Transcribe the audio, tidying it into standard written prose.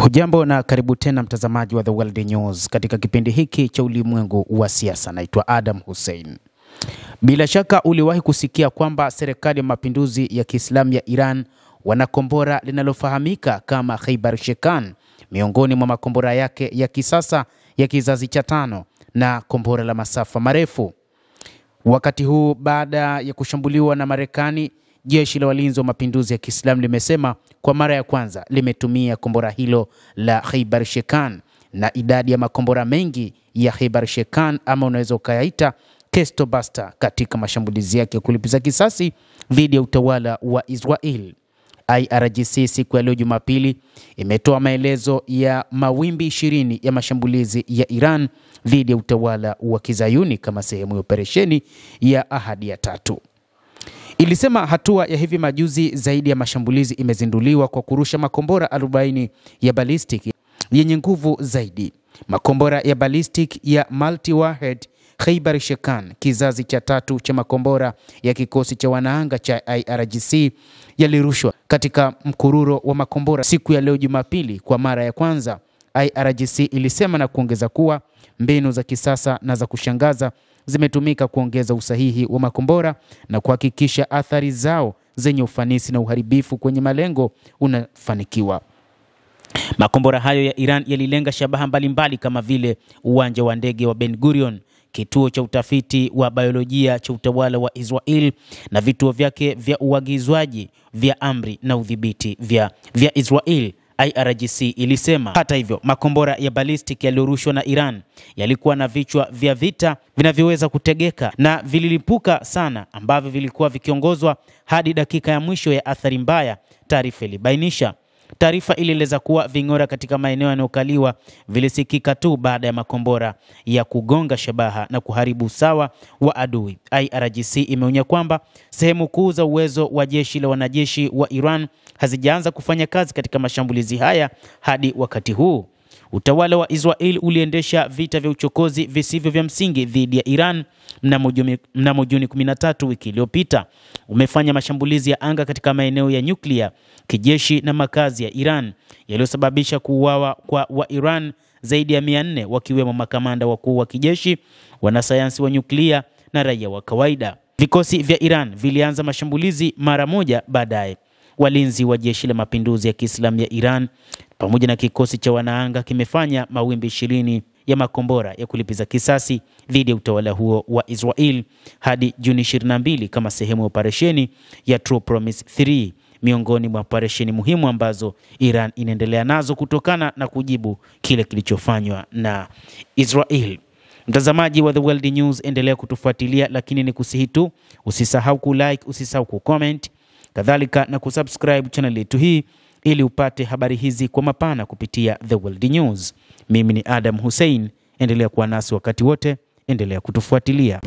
Hujambo na karibu tena mtazamaji wa The World News katika kipindi hiki cha ulimwengu wa siasa. Naitwa Adam Hussein. Bila shaka uliwahi kusikia kwamba serikali ya mapinduzi ya Kiislamu ya Iran wana kombora linalofahamika kama Khaybar Shekan, miongoni mwa makombora yake ya kisasa ya kizazi cha 5 na kombora la masafa marefu. Wakati huu baada ya kushambuliwa na Marekani, jeshi la walinzi wa mapinduzi ya Kiislamu limesema kwa mara ya kwanza limetumia kombora hilo la Khaybar Shekan, na idadi ya makombora mengi ya Khaybar Shekan ama unaweza ukayaita Kesto Buster katika mashambulizi yake ya kulipiza kisasi dhidi ya utawala wa Israel. IRGC siku ya leo Jumapili imetoa maelezo ya mawimbi 20 ya mashambulizi ya Iran dhidi ya utawala wa Kizayuni kama sehemu ya operesheni ya Ahadi ya 3. Ilisema hatua ya hivi majuzi zaidi ya mashambulizi imezinduliwa kwa kurusha makombora 40 ya ballistic yenye nguvu zaidi. Makombora ya ballistic ya multi-warhead Khaybar Shekan, kizazi cha 3 cha makombora ya kikosi cha wanaanga cha IRGC, yalirushwa katika mkururo wa makombora siku ya leo Jumapili kwa mara ya kwanza. IRGC ilisema na kuongeza kuwa mbinu za kisasa na za kushangaza zimetumika kuongeza usahihi wa makombora na kuhakikisha athari zao zenye ufanisi na uharibifu kwenye malengo unafanikiwa. Makombora hayo ya Iran yalilenga shabaha mbalimbali kama vile uwanja wa ndege wa Ben Gurion, kituo cha utafiti wa biolojia cha utawala wa Israel na vituo vyake vya uagizwaji vya amri na udhibiti vya Israel. IRGC ilisema. Hata hivyo, makombora ya ballistic yaliyorushwa na Iran yalikuwa na vichwa vya vita vinavyoweza kutegeka na vililipuka sana, ambavyo vilikuwa vikiongozwa hadi dakika ya mwisho ya athari mbaya, taarifa ilibainisha. Taarifa ilieleza kuwa ving'ora katika maeneo yanayokaliwa vilisikika tu baada ya makombora ya kugonga shabaha na kuharibu usawa wa adui. IRGC imeonya kwamba sehemu kuu za uwezo wa jeshi la wanajeshi wa Iran hazijaanza kufanya kazi katika mashambulizi haya hadi wakati huu. Utawala wa Israel uliendesha vita vya uchokozi visivyo vya msingi dhidi ya Iran mnamo Juni 13 wiki iliyopita. Umefanya mashambulizi ya anga katika maeneo ya nyuklia, kijeshi na makazi ya Iran yaliyosababisha kuuawa kwa wa Iran zaidi ya 400, wakiwemo makamanda wakuu wa kijeshi, wanasayansi wa nyuklia na raia wa kawaida. Vikosi vya Iran vilianza mashambulizi mara moja baadaye. Walinzi wa jeshi la mapinduzi ya Kiislamu ya Iran pamoja na kikosi cha wanaanga kimefanya mawimbi 20 ya makombora ya kulipiza kisasi dhidi ya utawala huo wa Israel hadi Juni 22 kama sehemu ya operesheni ya True Promise 3, miongoni mwa operesheni muhimu ambazo Iran inaendelea nazo kutokana na kujibu kile kilichofanywa na Israel. Mtazamaji wa The World News, endelea kutufuatilia, lakini ni kusihi tu usisahau kulike, usisahau kucomment, kadhalika na kusubscribe channel yetu hii ili upate habari hizi kwa mapana kupitia The World News. Mimi ni Adam Hussein, endelea kuwa nasi wakati wote, endelea kutufuatilia.